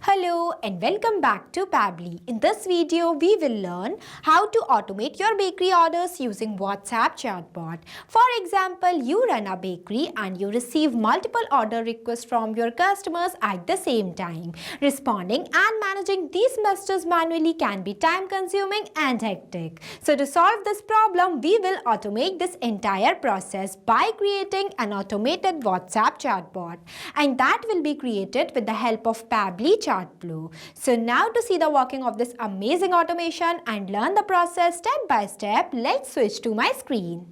Hello and welcome back to Pabbly. In this video, we will learn how to automate your bakery orders using WhatsApp chatbot. For example, you run a bakery and you receive multiple order requests from your customers at the same time. Responding and managing these messages manually can be time-consuming and hectic. So to solve this problem, we will automate this entire process by creating an automated WhatsApp chatbot, and that will be created with the help of Pabbly Chatflow. So now to see the working of this amazing automation and learn the process step by step, let's switch to my screen.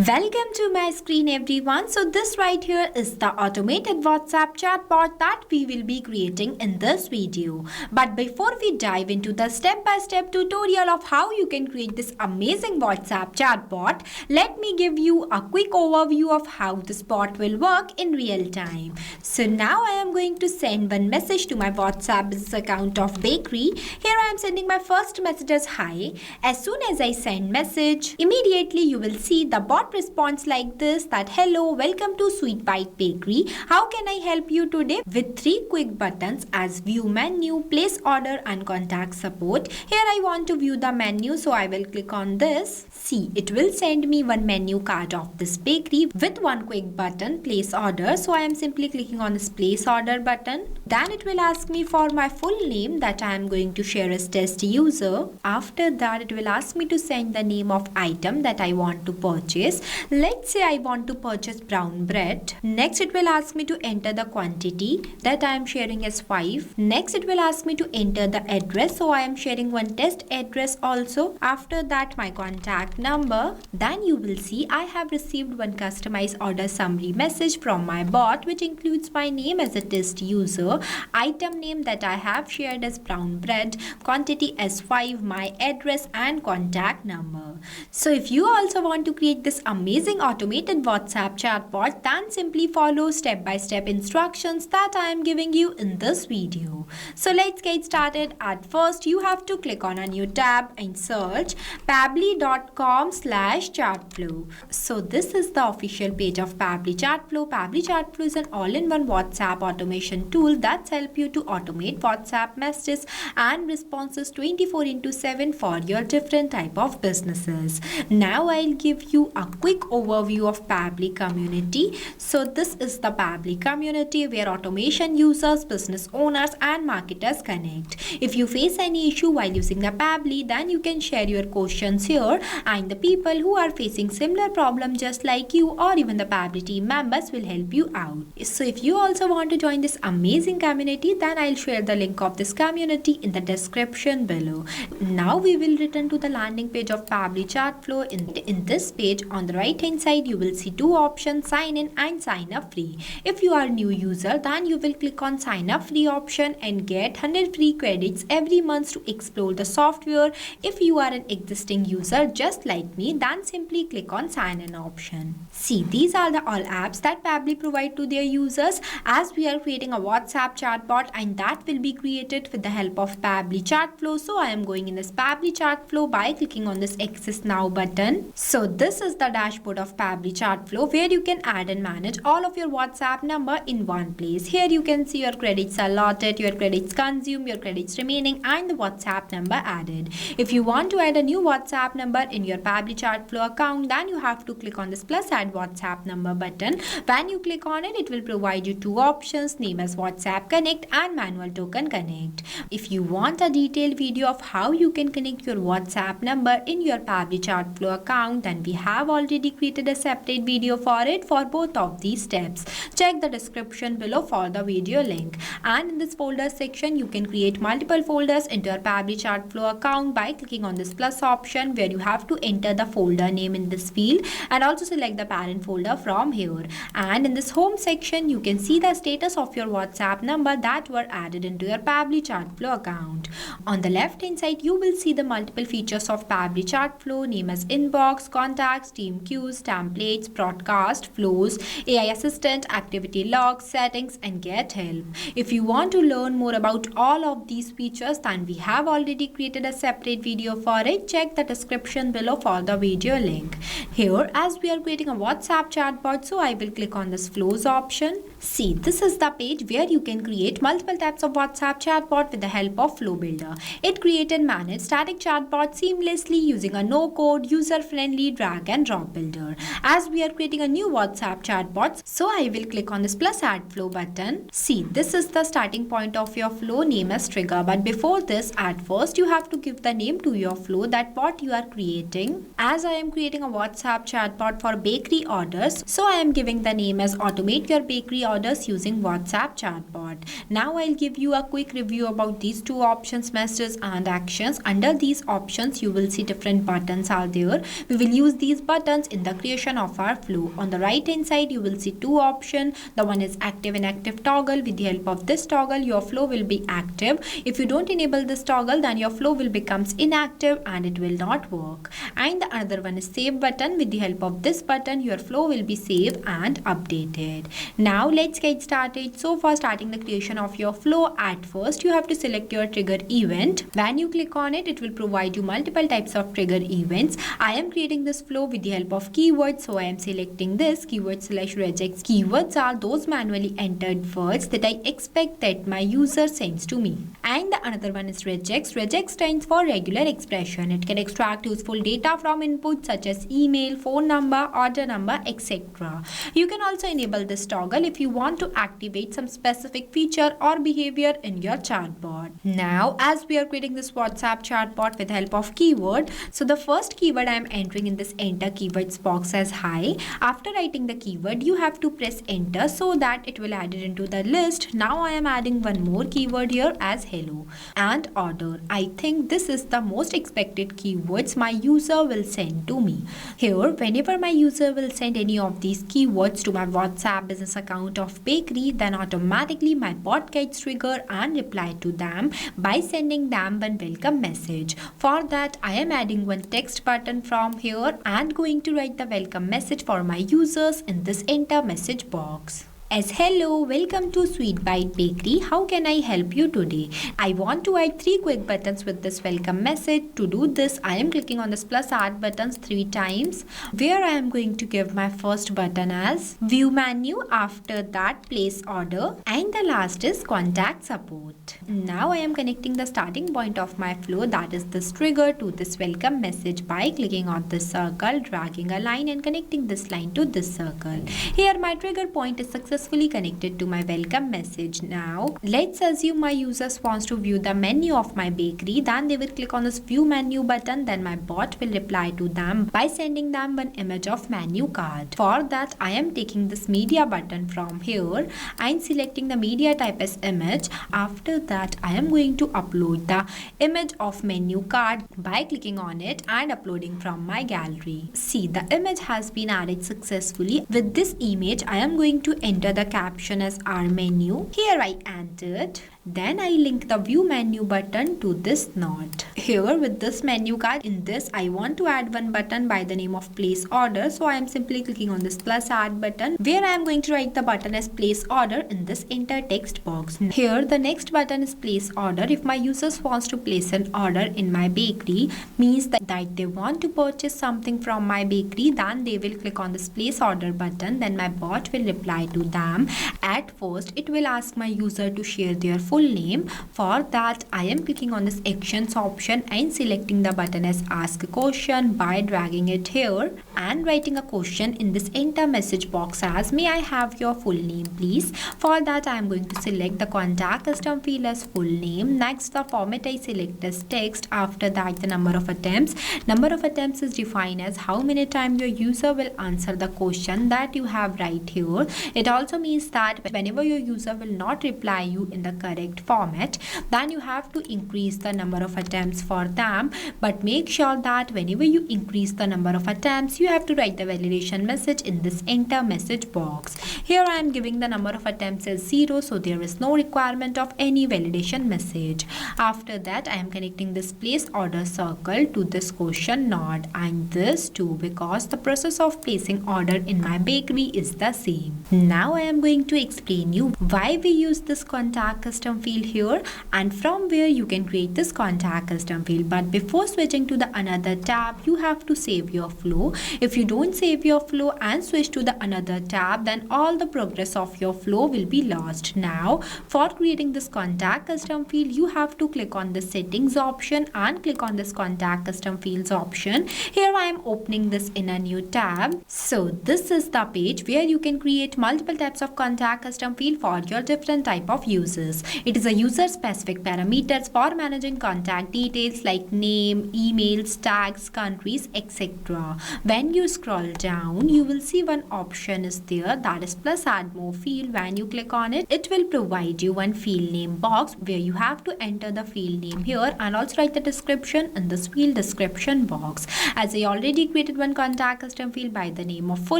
Welcome to my screen everyone. So this right here is the automated WhatsApp chatbot that we will be creating in this video. But before we dive into the step-by-step tutorial of how you can create this amazing WhatsApp chatbot, let me give you a quick overview of how this bot will work in real time. So now I am going to send one message to my WhatsApp business account of bakery. Here I am sending my first message as hi. As soon as I send message, immediately you will see the bot response like this, that hello, welcome to Sweet Bite Bakery. How can I help you today? With 3 quick buttons as view menu, place order and contact support. Here I want to view the menu, so I will click on this. See, it will send me one menu card of this bakery with 1 quick button, place order. So I am simply clicking on this place order button. Then it will ask me for my full name that I am going to share as test user. After that, it will ask me to send the name of item that I want to purchase. Let's say I want to purchase brown bread. Next, it will ask me to enter the quantity that I am sharing as 5. Next, it will ask me to enter the address. So I am sharing one test address also. After that, my contact number. Then you will see I have received one customized order summary message from my bot, which includes my name as a test user, item name that I have shared as brown bread, quantity as 5, my address and contact number. So if you also want to create this amazing automated WhatsApp chatbot, then simply follow step-by-step instructions that I am giving you in this video. So let's get started. At first, you have to click on a new tab and search pabbly.com/chatflow. So this is the official page of Pabbly Chatflow. Pabbly Chatflow is an all-in-one WhatsApp automation tool that helps you to automate WhatsApp messages and responses 24/7 for your different type of businesses. Now I'll give you a quick overview of Pabbly community. So this is the Pabbly community where automation users, business owners and marketers connect. If you face any issue while using the Pabbly, then you can share your questions here, and the people who are facing similar problem just like you or even the Pabbly team members will help you out. So if you also want to join this amazing community, then I'll share the link of this community in the description below. Now we will return to the landing page of Pabbly Chatflow. In this page, on the right hand side, you will see 2 options, sign in and sign up free. If you are a new user, then you will click on sign up free option and get 100 free credits every month to explore the software. If you are an existing user just like me, then simply click on sign in option. See, these are the all apps that Pabbly provide to their users, as we are creating a WhatsApp chatbot and that will be created with the help of Pabbly Chatflow. So I am going in this Pabbly Chatflow by clicking on this access now button. So this is the dashboard of Pabbly Chatflow where you can add and manage all of your WhatsApp number in one place. Here you can see your credits allotted, your credits consumed, your credits remaining and the WhatsApp number added. If you want to add a new WhatsApp number in your Pabbly Chatflow account, then you have to click on this plus add WhatsApp number button. When you click on it, it will provide you 2 options, name as WhatsApp Connect and manual token connect. If you want a detailed video of how you can connect your WhatsApp number in your Pabbly Chatflow account, then we have already created a separate video for it for both of these steps. Check the description below for the video link. And in this folder section, you can create multiple folders into your Pabbly Chatflow account by clicking on this plus option, where you have to enter the folder name in this field and also select the parent folder from here. And in this home section, you can see the status of your WhatsApp number that were added into your Pabbly Chatflow account. On the left hand side, you will see the multiple features of Pabbly Chatflow, name as inbox, contacts, team theme queues, templates, broadcast, flows, AI assistant, activity logs, settings, and get help. If you want to learn more about all of these features, then we have already created a separate video for it. Check the description below for the video link. Here, as we are creating a WhatsApp chatbot, so I will click on this flows option. See, this is the page where you can create multiple types of WhatsApp chatbot with the help of Flow Builder. It creates and manages static chatbot seamlessly using a no-code, user-friendly drag and drop builder. As we are creating a new WhatsApp chatbot, so I will click on this plus add flow button. See, this is the starting point of your flow, name as trigger. But before this, at first you have to give the name to your flow, that what you are creating. As I am creating a WhatsApp chatbot for bakery orders, so I am giving the name as automate your bakery orders using WhatsApp chatbot. Now I'll give you a quick review about these two options, messages and actions. Under these options, you will see different buttons are there. We will use these buttons in the creation of our flow. On the right hand side, you will see two options. The one is active and inactive toggle. With the help of this toggle, your flow will be active. If you don't enable this toggle, then your flow will becomes inactive and it will not work. And the another one is save button. With the help of this button, your flow will be saved and updated. Now let's get started. So for starting the creation of your flow, at first you have to select your trigger event. When you click on it, it will provide you multiple types of trigger events. I am creating this flow with the help of keywords, so I am selecting this keyword slash regex. Keywords are those manually entered words that I expect that my user sends to me. And the another one is regex. Regex stands for regular expression. It can extract useful data from inputs such as email, phone number, order number, etc. You can also enable this toggle if you want to activate some specific feature or behavior in your chatbot. Now, as we are creating this WhatsApp chatbot with the help of keyword, so the first keyword I am entering in this enter keywords box as hi. After writing the keyword, you have to press enter so that it will add it into the list. Now I am adding one more keyword here as hello and order. I think this is the most expected keywords my user will send to me. Here, whenever my user will send any of these keywords to my WhatsApp business account of bakery, then automatically my bot gets triggered and reply to them by sending them one welcome message. For that, I am adding one text button from here and going to write the welcome message for my users in this enter message box. As hello, welcome to Sweet Bite Bakery. How can I help you today? I want to add 3 quick buttons with this welcome message. To do this, I am clicking on this plus add buttons 3 times, where I am going to give my first button as view menu, after that place order, and the last is contact support. Now I am connecting the starting point of my flow, that is this trigger, to this welcome message by clicking on this circle, dragging a line and connecting this line to this circle. Here my trigger point is successfully connected to my welcome message. Now let's assume my users wants to view the menu of my bakery, then they will click on this view menu button. Then my bot will reply to them by sending them one image of menu card. For that, I am taking this media button from here and selecting the media type as image. After that, I am going to upload the image of menu card by clicking on it and uploading from my gallery. See, the image has been added successfully. With this image, I am going to enter the caption as our menu. Here I entered. Then I link the view menu button to this node. Here with this menu card, in this I want to add one button by the name of place order. So I am simply clicking on this plus add button, where I am going to write the button as place order in this enter text box. Here the next button is place order. If my users wants to place an order in my bakery, means that they want to purchase something from my bakery, then they will click on this place order button. Then my bot will reply to them. At first, it will ask my user to share their full name. For that, I am clicking on this actions option and selecting the button as ask a question by dragging it here and writing a question in this enter message box as may I have your full name please. For that, I am going to select the contact custom field as full name. Next, the format I select as text. After that, the number of attempts. Number of attempts is defined as how many times your user will answer the question that you have right here. It also means that whenever your user will not reply you in the correct correct format, then you have to increase the number of attempts for them. But make sure that whenever you increase the number of attempts, you have to write the validation message in this enter message box. Here I am giving the number of attempts as 0, so there is no requirement of any validation message. After that, I am connecting this place order circle to this question node and this too, because the process of placing order in my bakery is the same. Now I am going to explain you why we use this contact custom field here and from where you can create this contact custom field. But before switching to the another tab, you have to save your flow. If you don't save your flow and switch to the another tab, then all the progress of your flow will be lost. Now for creating this contact custom field, you have to click on the settings option and click on this contact custom fields option. Here I am opening this in a new tab. So this is the page where you can create multiple types of contact custom field for your different type of users. It is a user specific parameters for managing contact details like name, emails, tags, countries, etc. When you scroll down, you will see one option is there, that is plus add more field. When you click on it, it will provide you one field name box where you have to enter the field name here and also write the description in this field description box. As I already created one contact custom field by the name of full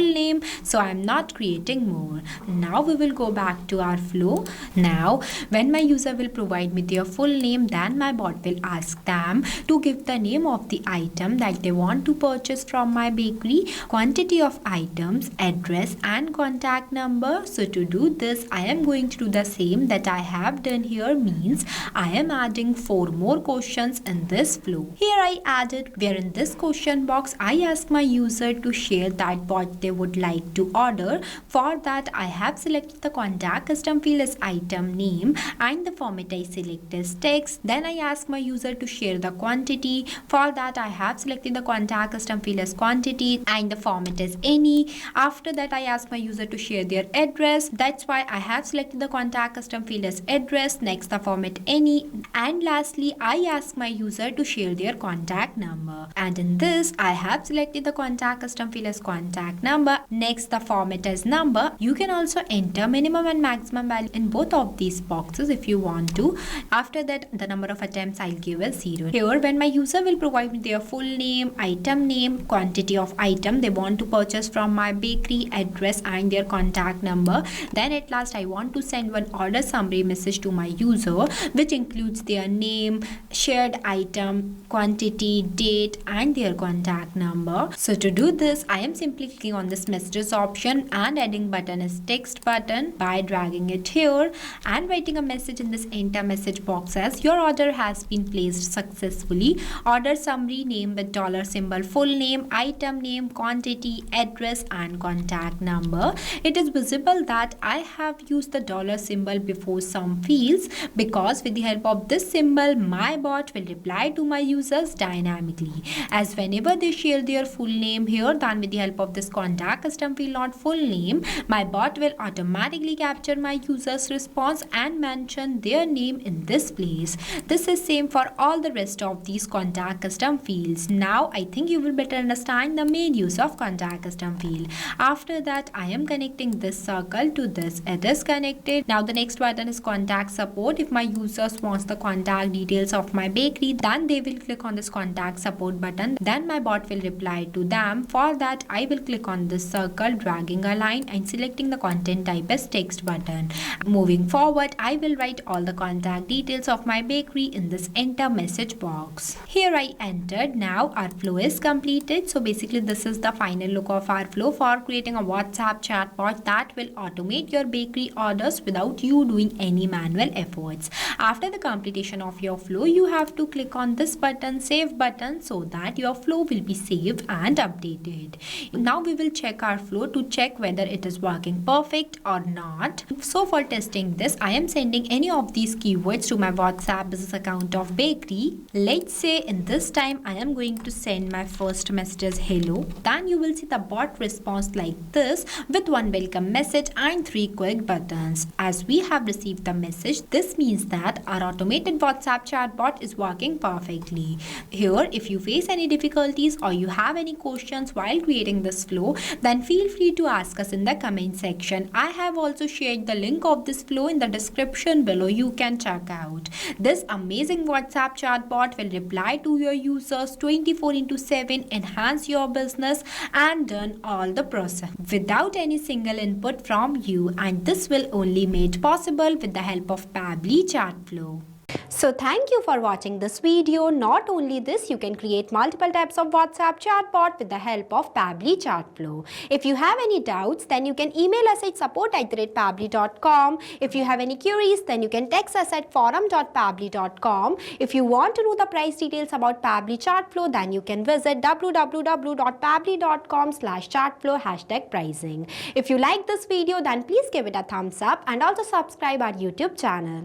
name, so I am not creating more. Now we will go back to our flow. Now when my user will provide me their full name, then my bot will ask them to give the name of the item that they want to purchase from my bakery, quantity of items, address and contact number. So to do this, I am going to do the same that I have done here, means I am adding 4 more questions in this flow. Here I added where in this question box I ask my user to share that what they would like to order. For that I have selected the contact custom field as item name and the format I select as text. Then I ask my user to share the quantity. For that I have selected the contact custom field as quantity and the format as any. After that I ask my user to share their address. That's why I have selected the contact custom field as address. Next the format any. And lastly I ask my user to share their contact number. And in this I have selected the contact custom field as contact number. Next the format as number. You can also enter minimum and maximum value in both of these boxes if you want to. After that the number of attempts I'll give as 0. Here when my user will provide me their full name, item name, quantity of item they want to purchase from my bakery, address and their contact number, then at last I want to send one order summary message to my user which includes their name, shared item, quantity, date and their contact number. So to do this I am simply clicking on this messages option and adding button as text button by dragging it here and writing a message in this enter message box as your order has been placed successfully. Order summary name with dollar symbol, full name, item name, quantity, address and contact number. It is visible that I have used the dollar symbol before some fields because with the help of this symbol my bot will reply to my users dynamically, as whenever they share their full name here, then with the help of this contact custom field not full name, my bot will automatically capture my user's response and mention their name in this place. This is same for all the rest of these contact custom fields. Now I think you will better understand the main use of contact custom field. After that I am connecting this circle to this. It is connected. Now the next button is contact support. If my users wants the contact details of my bakery, then they will click on this contact support button. Then my bot will reply to them. For that I will click on this circle, dragging a line and selecting the content type as text button. Moving forward I will write all the contact details of my bakery in this enter message box. Here I entered. Now our flow is completed. So basically this is the final look of our flow for creating a WhatsApp chatbot that will automate your bakery orders without you doing any manual efforts. After the completion of your flow, you have to click on this button, save button, so that your flow will be saved and updated. Now we will check our flow to check whether it is working perfect or not. So for testing this, I am sending any of these keywords to my WhatsApp business account of bakery. Let's say in this time I am going to send my first message as hello. Then you will see the bot response like this with one welcome message and 3 quick buttons. As we have received the message, this means that our automated WhatsApp chatbot is working perfectly. Here, if you face any difficulties or you have any questions while creating this flow, then feel free to ask us in the comment section. I have also shared the link of this flow in the description description below you can check out. This amazing WhatsApp chatbot will reply to your users 24/7, enhance your business and done all the process without any single input from you, and this will only made possible with the help of Pabbly Chatflow. So thank you for watching this video. Not only this, you can create multiple types of WhatsApp chatbot with the help of Pabbly Chatflow. If you have any doubts, then you can email us at support@pabbly.com. If you have any queries, then you can text us at forum.pabbly.com. If you want to know the price details about Pabbly Chatflow, then you can visit www.pabbly.com/chatflow #pricing. If you like this video, then please give it a thumbs up and also subscribe our YouTube channel.